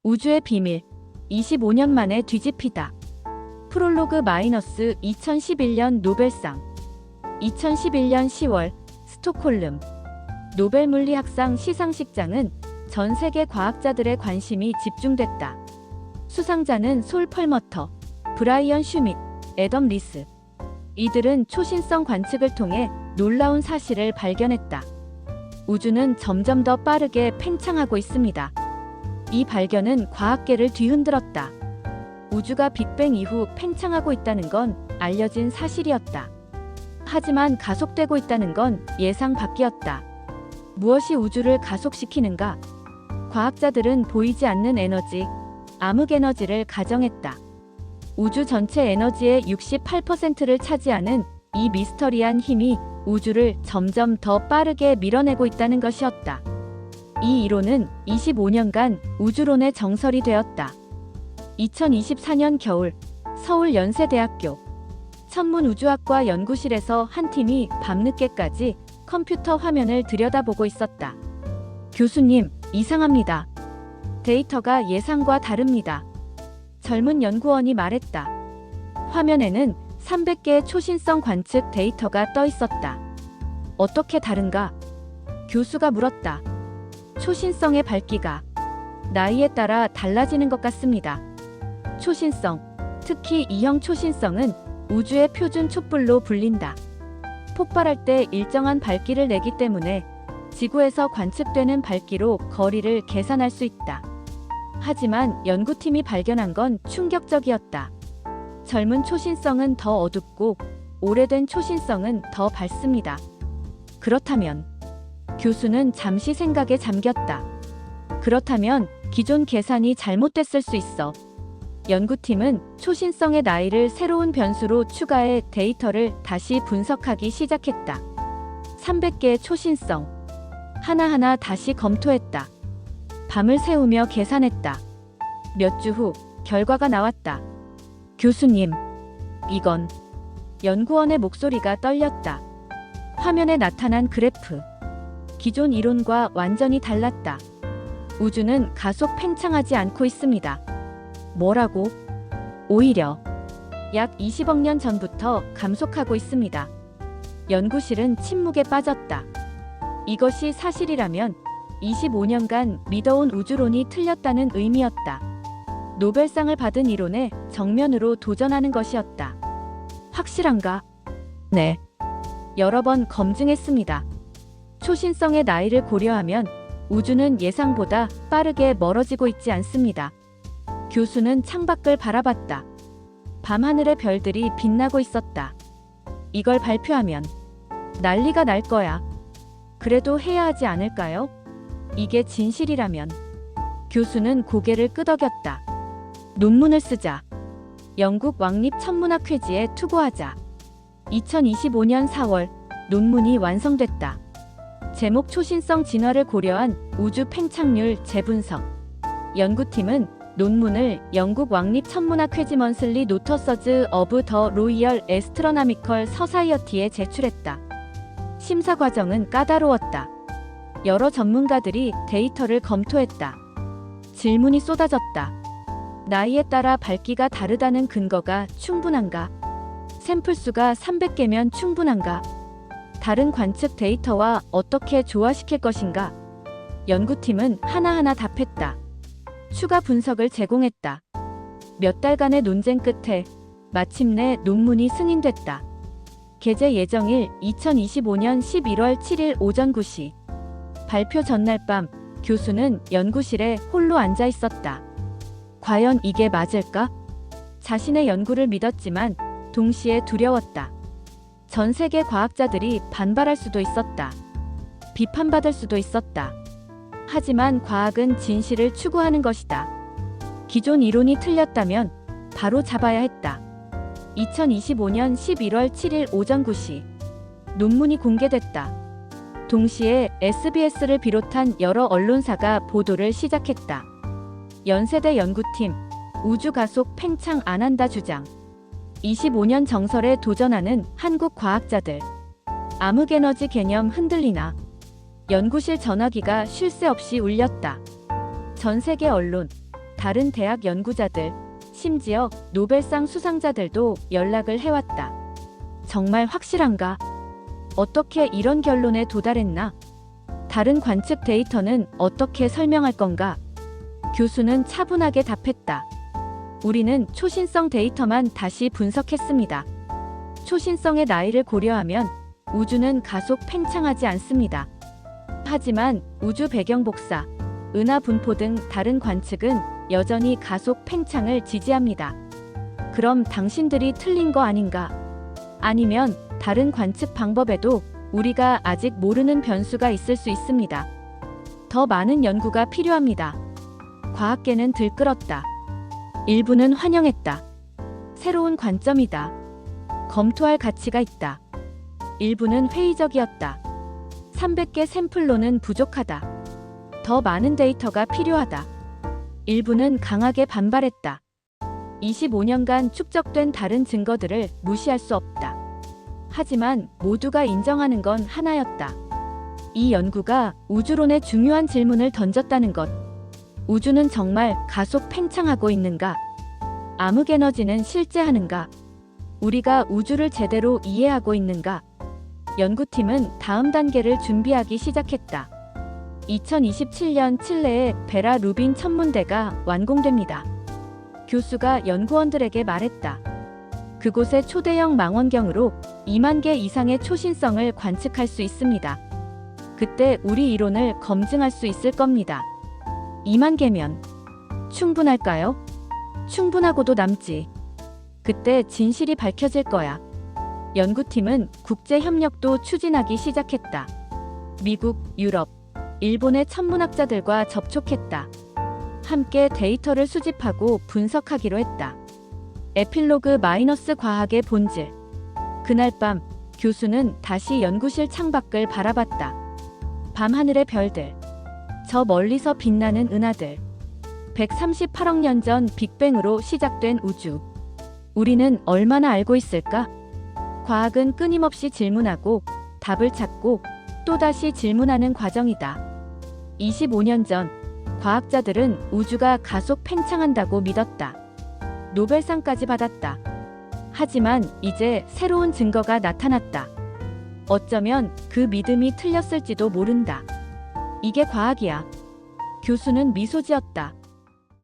우주의 비밀 25년 만에 뒤집히다. 프롤로그 마이너스 2011년 노벨상 2011년 10월 스톡홀름 노벨물리학상 시상식장은 전 세계 과학자들의 관심이 집중됐다. 수상자는 솔 펄머터, 브라이언 슈밋, 애덤 리스. 이들은 초신성 관측을 통해 놀라운 사실을 발견했다. 우주는 점점 더 빠르게 팽창하고 있습니다. 이 발견은 과학계를 뒤흔들었다. 우주가 빅뱅 이후 팽창하고 있다는 건 알려진 사실이었다. 하지만 가속되고 있다는 건 예상 밖이었다. 무엇이 우주를 가속시키는가? 과학자들은 보이지 않는 에너지, 암흑에너지를 가정했다. 우주 전체 에너지의 68%를 차지하는 이 미스터리한 힘이 우주를 점점 더 빠르게 밀어내고 있다는 것이었다. 이 이론은 25년간 우주론의 정설이 되었다. 2024년 겨울 서울 연세대학교 천문우주학과 연구실에서 한 팀이 밤늦게까지 컴퓨터 화면을 들여다보고 있었다. 교수님, 이상합니다. 데이터가 예상과 다릅니다. 젊은 연구원이 말했다. 화면에는 300개의 초신성 관측 데이터가 떠 있었다. 어떻게 다른가? 교수가 물었다. 초신성의 밝기가 나이에 따라 달라지는 것 같습니다. 초신성, 특히 E형 초신성은 우주의 표준 촛불로 불린다. 폭발할 때 일정한 밝기를 내기 때문에 지구에서 관측되는 밝기로 거리를 계산할 수 있다. 하지만 연구팀이 발견한 건 충격적이었다. 젊은 초신성은 더 어둡고 오래된 초신성은 더 밝습니다. 그렇다면 교수는 잠시 생각에 잠겼다. 그렇다면 기존 계산이 잘못됐을 수 있어. 연구팀은 초신성의 나이를 새로운 변수로 추가해 데이터를 다시 분석하기 시작했다. 300개의 초신성 하나하나 다시 검토했다. 밤을 새우며 계산했다. 몇 주 후 결과가 나왔다. 교수님, 이건... 연구원의 목소리가 떨렸다. 화면에 나타난 그래프. 기존 이론과 완전히 달랐다. 우주는 가속 팽창하지 않고 있습니다. 뭐라고? 오히려 약 20억 년 전부터 감속하고 있습니다. 연구실은 침묵에 빠졌다. 이것이 사실이라면 25년간 믿어온 우주론이 틀렸다는 의미였다. 노벨상을 받은 이론에 정면으로 도전하는 것이었다. 확실한가? 네. 여러 번 검증했습니다. 초신성의 나이를 고려하면 우주는 예상보다 빠르게 멀어지고 있지 않습니다. 교수는 창밖을 바라봤다. 밤하늘의 별들이 빛나고 있었다. 이걸 발표하면 난리가 날 거야. 그래도 해야 하지 않을까요? 이게 진실이라면. 교수는 고개를 끄덕였다. 논문을 쓰자. 영국 왕립 천문학회지에 투고하자. 2025년 4월 논문이 완성됐다. 제목 초신성 진화를 고려한 우주 팽창률 재분석. 연구팀은 논문을 영국 왕립 천문학회지 먼슬리 노터서즈 어브 더 로이얼 에스트로나미컬 서사이어티에 제출했다. 심사 과정은 까다로웠다. 여러 전문가들이 데이터를 검토했다. 질문이 쏟아졌다. 나이에 따라 밝기가 다르다는 근거가 충분한가? 샘플 수가 300개면 충분한가? 다른 관측 데이터와 어떻게 조화시킬 것인가? 연구팀은 하나하나 답했다. 추가 분석을 제공했다. 몇 달간의 논쟁 끝에 마침내 논문이 승인됐다. 게재 예정일 2025년 11월 7일 오전 9시. 발표 전날 밤 교수는 연구실에 홀로 앉아 있었다. 과연 이게 맞을까? 자신의 연구를 믿었지만 동시에 두려웠다. 전 세계 과학자들이 반발할 수도 있었다. 비판받을 수도 있었다. 하지만 과학은 진실을 추구하는 것이다. 기존 이론이 틀렸다면 바로 잡아야 했다. 2025년 11월 7일 오전 9시 논문이 공개됐다. 동시에 SBS를 비롯한 여러 언론사가 보도를 시작했다. 연세대 연구팀 우주 가속 팽창 안 한다 주장. 25년 정설에 도전하는 한국 과학자들. 암흑에너지 개념 흔들리나? 연구실 전화기가 쉴 새 없이 울렸다. 전 세계 언론, 다른 대학 연구자들, 심지어 노벨상 수상자들도 연락을 해왔다. 정말 확실한가? 어떻게 이런 결론에 도달했나? 다른 관측 데이터는 어떻게 설명할 건가? 교수는 차분하게 답했다. 우리는 초신성 데이터만 다시 분석했습니다. 초신성의 나이를 고려하면 우주는 가속 팽창하지 않습니다. 하지만 우주 배경 복사, 은하 분포 등 다른 관측은 여전히 가속 팽창을 지지합니다. 그럼 당신들이 틀린 거 아닌가? 아니면 다른 관측 방법에도 우리가 아직 모르는 변수가 있을 수 있습니다. 더 많은 연구가 필요합니다. 과학계는 들끓었다. 일부는 환영했다. 새로운 관점이다. 검토할 가치가 있다. 일부는 회의적이었다. 300개 샘플로는 부족하다. 더 많은 데이터가 필요하다. 일부는 강하게 반발했다. 25년간 축적된 다른 증거들을 무시할 수 없다. 하지만 모두가 인정하는 건 하나였다. 이 연구가 우주론에 중요한 질문을 던졌다는 것. 우주는 정말 가속 팽창하고 있는가? 암흑 에너지는 실제하는가? 우리가 우주를 제대로 이해하고 있는가? 연구팀은 다음 단계를 준비하기 시작했다. 2027년 칠레의 베라 루빈 천문대가 완공됩니다. 교수가 연구원들에게 말했다. 그곳의 초대형 망원경으로 2만 개 이상의 초신성을 관측할 수 있습니다. 그때 우리 이론을 검증할 수 있을 겁니다. 2만 개면 충분할까요? 충분하고도 남지. 그때 진실이 밝혀질 거야. 연구팀은 국제 협력도 추진하기 시작했다. 미국, 유럽, 일본의 천문학자들과 접촉했다. 함께 데이터를 수집하고 분석하기로 했다. 에필로그 마이너스 과학의 본질. 그날 밤 교수는 다시 연구실 창밖을 바라봤다. 밤하늘의 별들. 저 멀리서 빛나는 은하들. 138억 년 전 빅뱅으로 시작된 우주. 우리는 얼마나 알고 있을까? 과학은 끊임없이 질문하고 답을 찾고 또다시 질문하는 과정이다. 25년 전 과학자들은 우주가 가속 팽창한다고 믿었다. 노벨상까지 받았다. 하지만 이제 새로운 증거가 나타났다. 어쩌면 그 믿음이 틀렸을지도 모른다. 이게 과학이야. 교수는 미소 지었다.